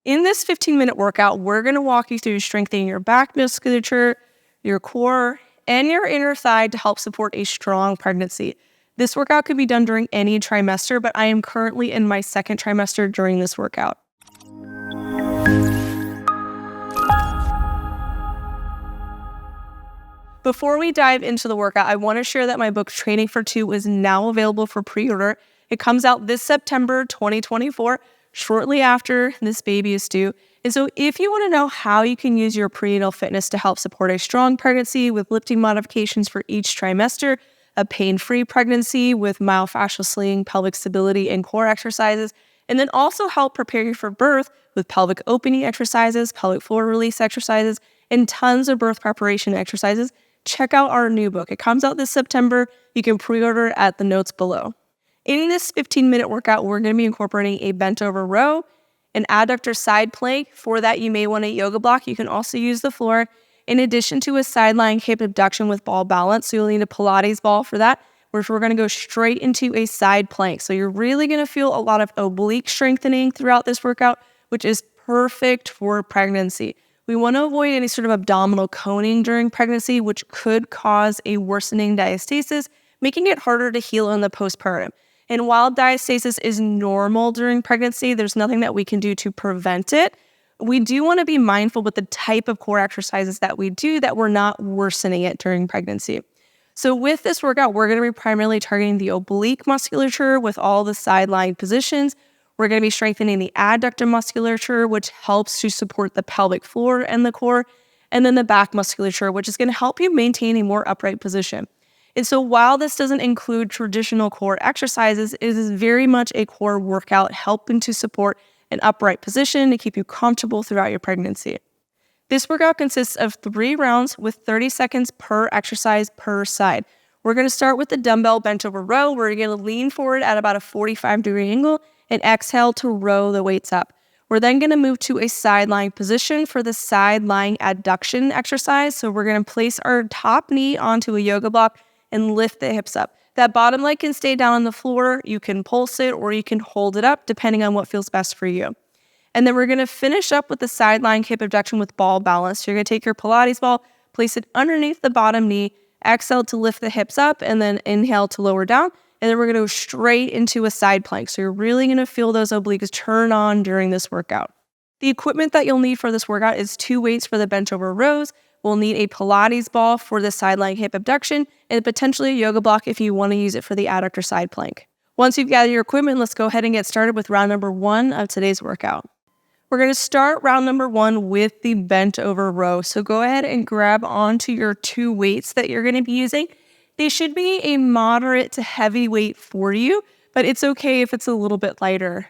In this 15-minute workout, we're going to walk you through strengthening your back musculature, your core, and your inner thigh to help support a strong pregnancy. This workout could be done during any trimester, but I am currently in my second trimester during this workout. Before we dive into the workout, I want to share that my book Training for Two is now available for pre-order. It comes out this September 2024, shortly after this baby is due. And so if you want to know how you can use your prenatal fitness to help support a strong pregnancy with lifting modifications for each trimester, a pain-free pregnancy with myofascial sling, pelvic stability, and core exercises, and then also help prepare you for birth with pelvic opening exercises, pelvic floor release exercises, and tons of birth preparation exercises, check out our new book. It comes out this September. You can pre-order at the notes below. In this 15-minute workout, we're going to be incorporating a bent over row, an adductor side plank. For that, you may want a yoga block. You can also use the floor, in addition to a side lying hip abduction with ball balance. So you'll need a Pilates ball for that, where we're going to go straight into a side plank. So you're really going to feel a lot of oblique strengthening throughout this workout, which is perfect for pregnancy. We want to avoid any sort of abdominal coning during pregnancy, which could cause a worsening diastasis, making it harder to heal in the postpartum. And while diastasis is normal during pregnancy, there's nothing that we can do to prevent it. We do want to be mindful with the type of core exercises that we do that we're not worsening it during pregnancy. So with this workout, we're going to be primarily targeting the oblique musculature with all the side lying positions. We're going to be strengthening the adductor musculature, which helps to support the pelvic floor and the core, and then the back musculature, which is going to help you maintain a more upright position. And so while this doesn't include traditional core exercises, it is very much a core workout helping to support an upright position to keep you comfortable throughout your pregnancy. This workout consists of 3 rounds with 30 seconds per exercise per side. We're going to start with the dumbbell bent over row, where you're going to lean forward at about a 45-degree angle and exhale to row the weights up. We're then going to move to a side lying position for the side lying adduction exercise. So we're going to place our top knee onto a yoga block and lift the hips up. That bottom leg can stay down on the floor. You can pulse it or you can hold it up depending on what feels best for you. And then we're going to finish up with the side lying hip abduction with ball balance. So you're going to take your Pilates ball, place it underneath the bottom knee, exhale to lift the hips up, and then inhale to lower down. And then we're going to go straight into a side plank. So you're really going to feel those obliques turn on during this workout. The equipment that you'll need for this workout is 2 weights for the bent over rows. We'll need a Pilates ball for the side lying hip abduction, and potentially a yoga block if you want to use it for the adductor side plank. Once you've gathered your equipment, let's go ahead and get started with round number 1 of today's workout. We're going to start round number 1 with the bent over row. So go ahead and grab onto your 2 weights that you're going to be using. They should be a moderate to heavy weight for you, but it's okay if it's a little bit lighter.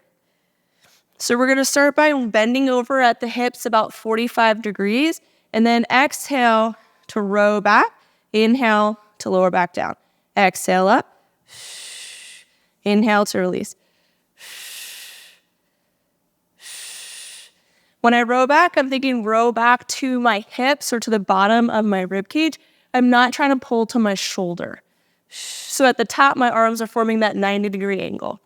So we're going to start by bending over at the hips about 45 degrees, and then exhale to row back, inhale to lower back down. Exhale up, inhale to release. When I row back, I'm thinking row back to my hips or to the bottom of my rib cage. I'm not trying to pull to my shoulder. So at the top, my arms are forming that 90-degree angle.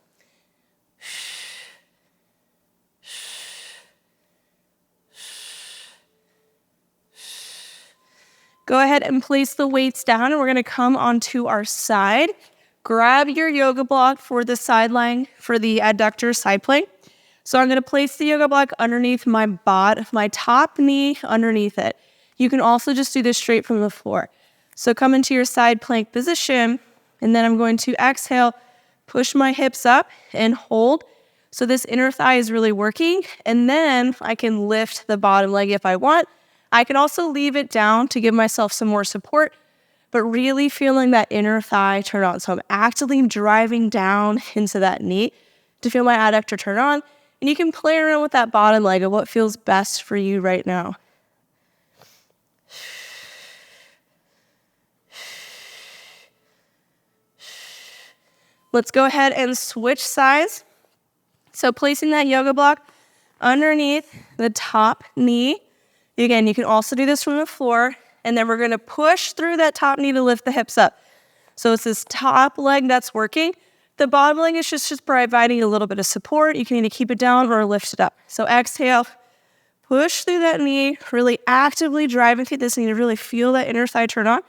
Go ahead and place the weights down, and we're going to come onto our side. Grab your yoga block for the side lying, for the adductor side plank. So I'm going to place the yoga block underneath my top knee underneath it. You can also just do this straight from the floor. So come into your side plank position, and then I'm going to exhale, push my hips up and hold. So this inner thigh is really working, and then I can lift the bottom leg if I want. I can also leave it down to give myself some more support, but really feeling that inner thigh turn on. So I'm actively driving down into that knee to feel my adductor turn on. And you can play around with that bottom leg of what feels best for you right now. Let's go ahead and switch sides. So placing that yoga block underneath the top knee. Again, you can also do this from the floor, and then we're going to push through that top knee to lift the hips up. So it's this top leg that's working. The bottom leg is just providing a little bit of support. You can either keep it down or lift it up. So exhale, push through that knee, really actively driving through this knee to really feel that inner thigh turn on.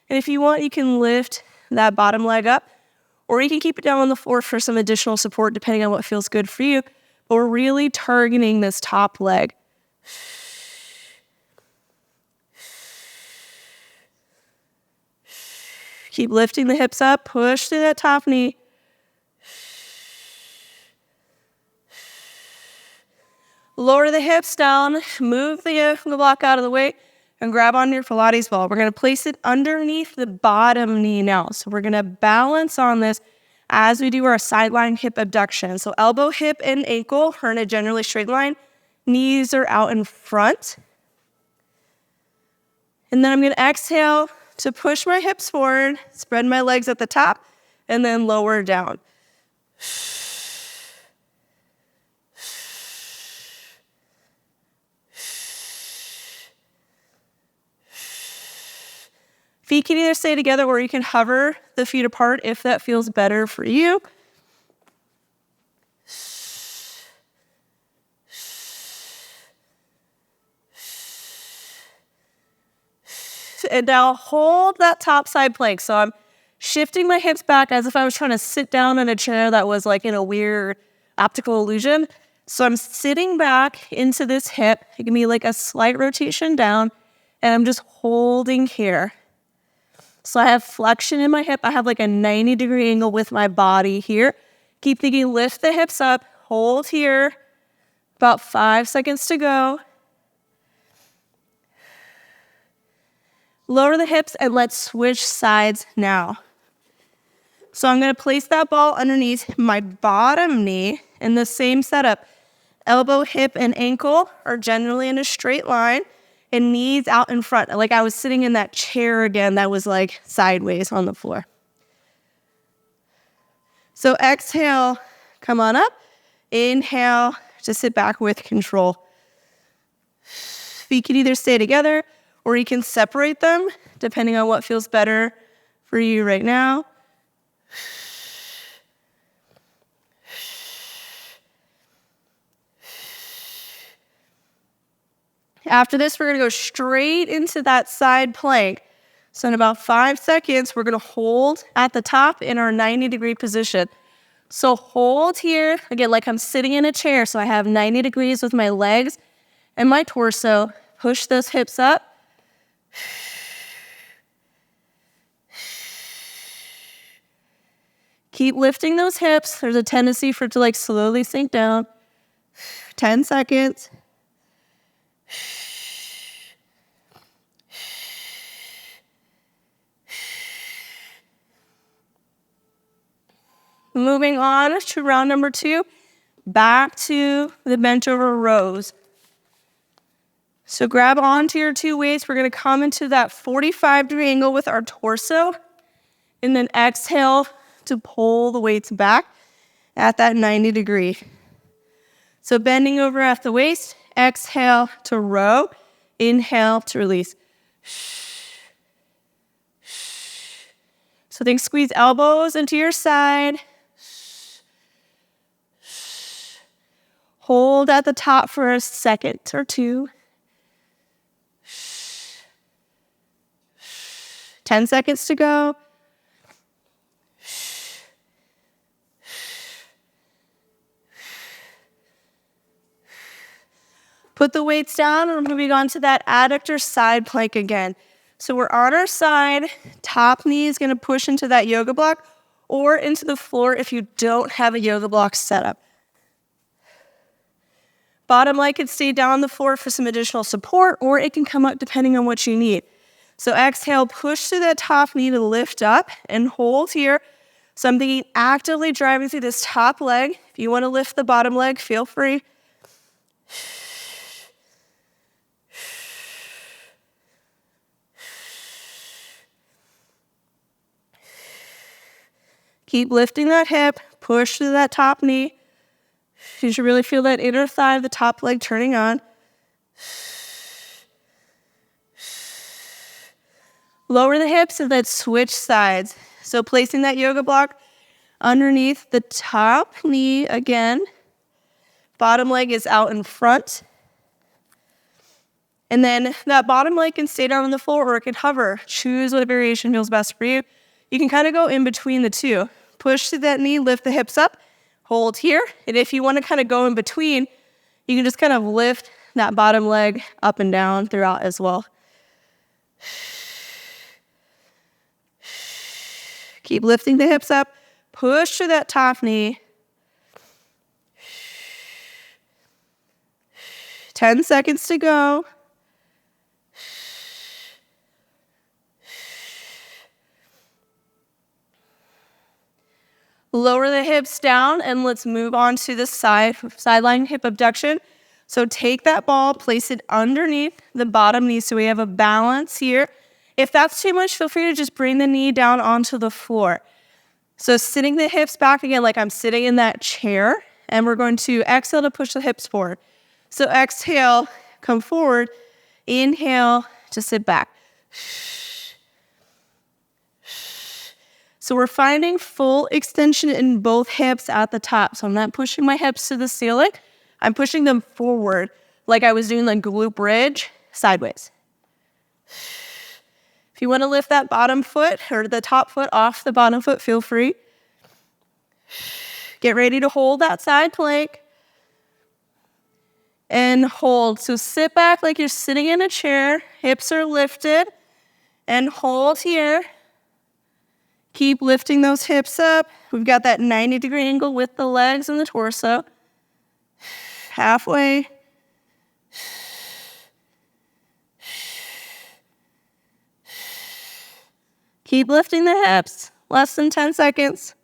And if you want, you can lift that bottom leg up, or you can keep it down on the floor for some additional support depending on what feels good for you. But we're really targeting this top leg. Keep lifting the hips up, push through that top knee. Lower the hips down, move the yoga block out of the way, and grab on your Pilates ball. We're going to place it underneath the bottom knee now. So we're going to balance on this as we do our sideline hip abduction. So elbow, hip, and ankle are in a generally straight line. Knees are out in front. And then I'm going to exhale to push my hips forward, spread my legs at the top, and then lower down. Feet can either stay together or you can hover the feet apart if that feels better for you. And now hold that top side plank. So I'm shifting my hips back as if I was trying to sit down in a chair that was like in a weird optical illusion. So I'm sitting back into this hip. It can be like a slight rotation down, and I'm just holding here. So I have flexion in my hip. I have like a 90-degree angle with my body here. Keep thinking, lift the hips up, hold here. About 5 seconds to go. Lower the hips and let's switch sides now. So I'm going to place that ball underneath my bottom knee in the same setup. Elbow, hip, and ankle are generally in a straight line, and knees out in front. Like I was sitting in that chair again that was like sideways on the floor. So exhale, come on up. Inhale, just sit back with control. Feet can either stay together or you can separate them depending on what feels better for you right now. After this, we're going to go straight into that side plank. So in about 5 seconds, we're going to hold at the top in our 90-degree position. So hold here, again, like I'm sitting in a chair. So I have 90 degrees with my legs and my torso. Push those hips up. Keep lifting those hips. There's a tendency for it to like slowly sink down. 10 seconds. Moving on to round number 2, back to the bent over rows. So grab onto your 2 weights. We're going to come into that 45-degree angle with our torso, and then exhale to pull the weights back at that 90-degree. So bending over at the waist, exhale to row, inhale to release. So think squeeze elbows into your side. Hold at the top for a second or 2. 10 seconds to go. Put the weights down, and we're moving on to that adductor side plank again. So we're on our side. Top knee is going to push into that yoga block or into the floor if you don't have a yoga block set up. Bottom leg can stay down on the floor for some additional support, or it can come up depending on what you need. So exhale, push through that top knee to lift up and hold here. So I'm thinking actively driving through this top leg. If you want to lift the bottom leg, feel free. Keep lifting that hip, push through that top knee. You should really feel that inner thigh of the top leg turning on. Lower the hips and then switch sides. So placing that yoga block underneath the top knee again. Bottom leg is out in front. And then that bottom leg can stay down on the floor or it can hover. Choose what variation feels best for you. You can kind of go in between the two. Push to that knee, lift the hips up, hold here. And if you want to kind of go in between, you can just kind of lift that bottom leg up and down throughout as well. Keep lifting the hips up. Push to that top knee. 10 seconds to go. Lower the hips down and let's move on to the sideline hip abduction. So take that ball, place it underneath the bottom knee so we have a balance here. If that's too much, feel free to just bring the knee down onto the floor. So sitting the hips back again like I'm sitting in that chair, and we're going to exhale to push the hips forward. So exhale, come forward. Inhale to sit back. So we're finding full extension in both hips at the top. So I'm not pushing my hips to the ceiling. I'm pushing them forward like I was doing the glute bridge sideways. If you want to lift that bottom foot or the top foot off the bottom foot, feel free. Get ready to hold that side plank. And hold. So sit back like you're sitting in a chair. Hips are lifted. And hold here. Keep lifting those hips up. We've got that 90-degree angle with the legs and the torso. Halfway. Keep lifting the hips. Less than 10 seconds.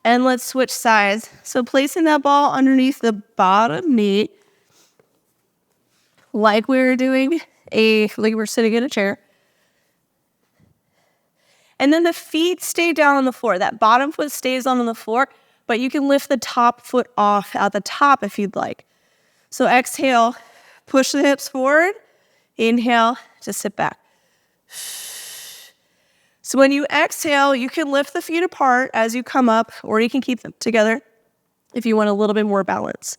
And let's switch sides. So placing that ball underneath the bottom knee, like we were doing like we're sitting in a chair. And then the feet stay down on the floor. That bottom foot stays on the floor, but you can lift the top foot off at the top if you'd like. So exhale, push the hips forward. Inhale to sit back. So when you exhale, you can lift the feet apart as you come up, or you can keep them together if you want a little bit more balance.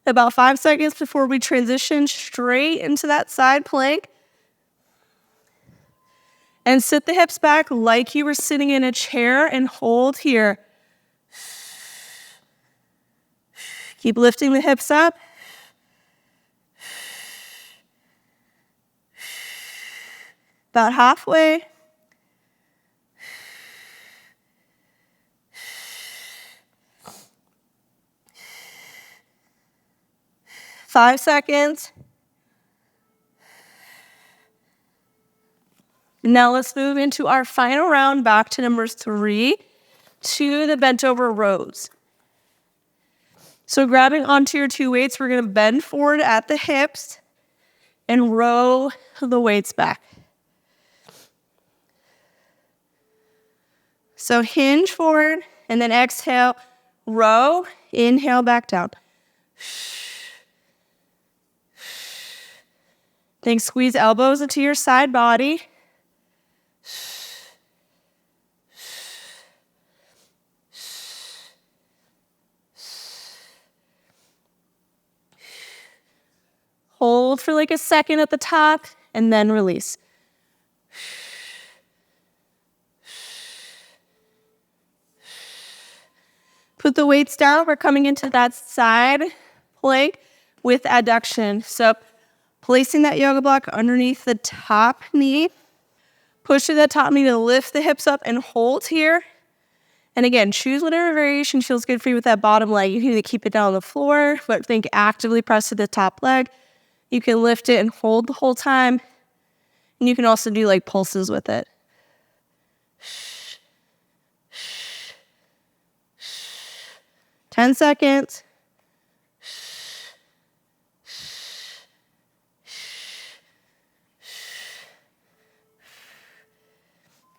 About 5 seconds before we transition straight into that side plank. And sit the hips back like you were sitting in a chair and hold here. Keep lifting the hips up. About halfway. Five seconds. Now let's move into our final round, back to number 3, to the bent over rows. So grabbing onto your 2 weights, we're going to bend forward at the hips and row the weights back. So hinge forward and then exhale, row, inhale back down. Then squeeze elbows into your side body. Hold for like a second at the top and then release. Put the weights down. We're coming into that side plank with adduction. So placing that yoga block underneath the top knee. Push through that top knee to lift the hips up and hold here. And again, choose whatever variation feels good for you with that bottom leg. You can either keep it down on the floor, but think actively press to the top leg. You can lift it and hold the whole time. And you can also do like pulses with it. 10 seconds.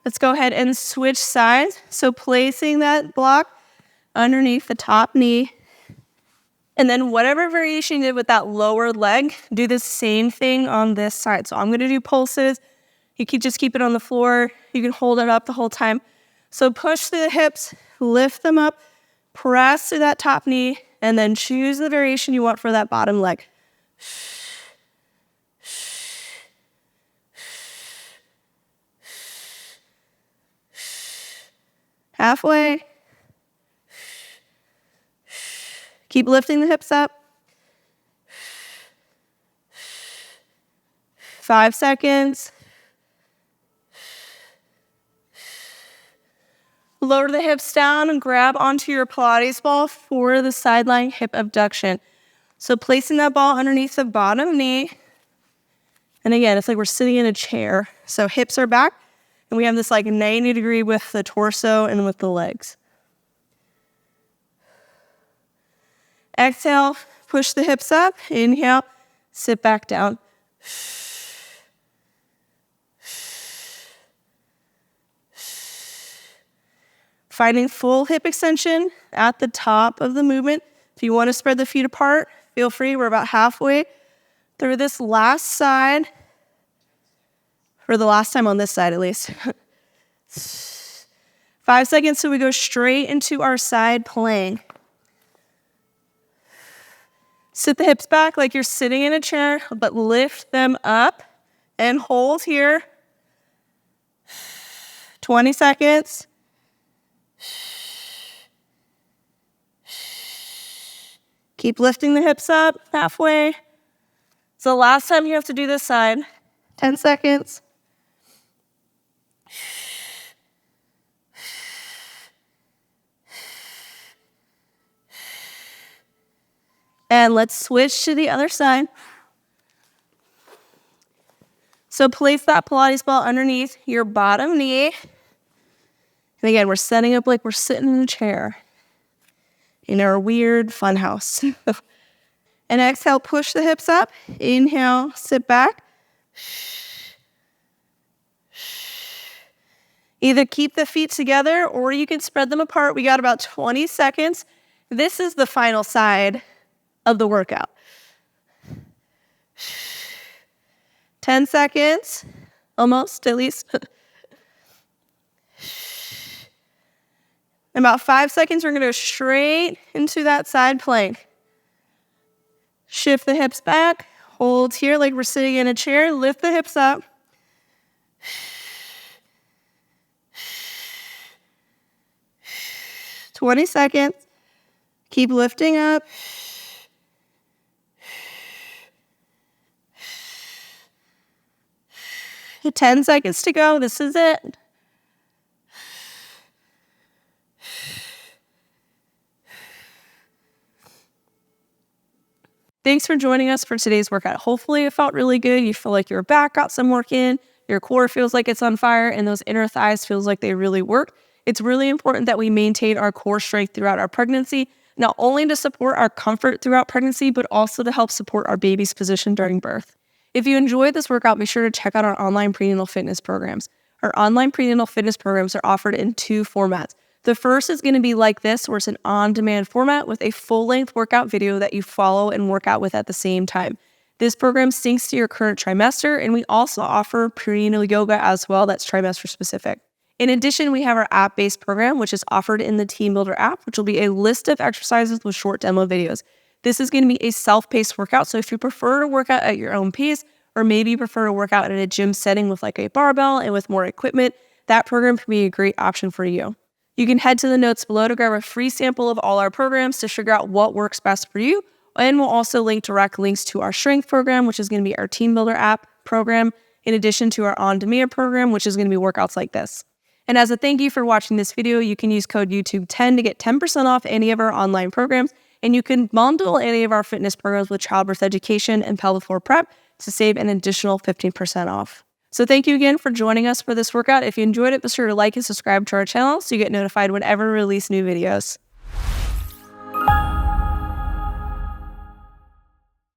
Let's go ahead and switch sides. So placing that block underneath the top knee. And then whatever variation you did with that lower leg, do the same thing on this side. So I'm going to do pulses. You can just keep it on the floor. You can hold it up the whole time. So push through the hips, lift them up, press through that top knee, and then choose the variation you want for that bottom leg. Halfway. Keep lifting the hips up. 5 seconds. Lower the hips down and grab onto your Pilates ball for the sideline hip abduction. So placing that ball underneath the bottom knee. And again, it's like we're sitting in a chair. So hips are back, and we have this like 90 degree with the torso and with the legs. Exhale, push the hips up. Inhale, sit back down. Finding full hip extension at the top of the movement. If you want to spread the feet apart, feel free. We're about halfway through this last side, for the last time on this side at least. 5 seconds so we go straight into our side plank. Sit the hips back like you're sitting in a chair, but lift them up and hold here. 20 seconds. Keep lifting the hips up halfway. So last time you have to do this side. 10 seconds. And let's switch to the other side. So place that Pilates ball underneath your bottom knee. And again, we're setting up like we're sitting in a chair in our weird fun house. And exhale, push the hips up. Inhale, sit back. Either keep the feet together or you can spread them apart. We got about 20 seconds. This is the final side of the workout. 10 seconds, almost at least. In about 5 seconds, we're going to go straight into that side plank. Shift the hips back, hold here like we're sitting in a chair, lift the hips up. "20 seconds. Keep lifting up. "... 10 seconds to go. This is it. Thanks for joining us for today's workout. Hopefully it felt really good. You feel like your back got some work in, your core feels like it's on fire, and those inner thighs feels like they really work. It's really important that we maintain our core strength throughout our pregnancy, not only to support our comfort throughout pregnancy, but also to help support our baby's position during birth. If you enjoyed this workout, be sure to check out our online prenatal fitness programs. Our online prenatal fitness programs are offered in 2 formats. The first is going to be like this, where it's an on-demand format with a full-length workout video that you follow and work out with at the same time. This program syncs to your current trimester, and we also offer prenatal yoga as well that's trimester specific. In addition, we have our app-based program, which is offered in the Team Builder app, which will be a list of exercises with short demo videos. This is going to be a self-paced workout, so if you prefer to work out at your own pace, or maybe you prefer to work out in a gym setting with like a barbell and with more equipment, that program can be a great option for you. You can head to the notes below to grab a free sample of all our programs to figure out what works best for you, and we'll also link direct links to our strength program, which is going to be our Team Builder app program, in addition to our on-demand program, which is going to be workouts like this. And as a thank you for watching this video, you can use code YouTube10 to get 10% off any of our online programs, and you can bundle any of our fitness programs with childbirth education and pelvic floor prep to save an additional 15% off. So thank you again for joining us for this workout. If you enjoyed it, be sure to like and subscribe to our channel so you get notified whenever we release new videos.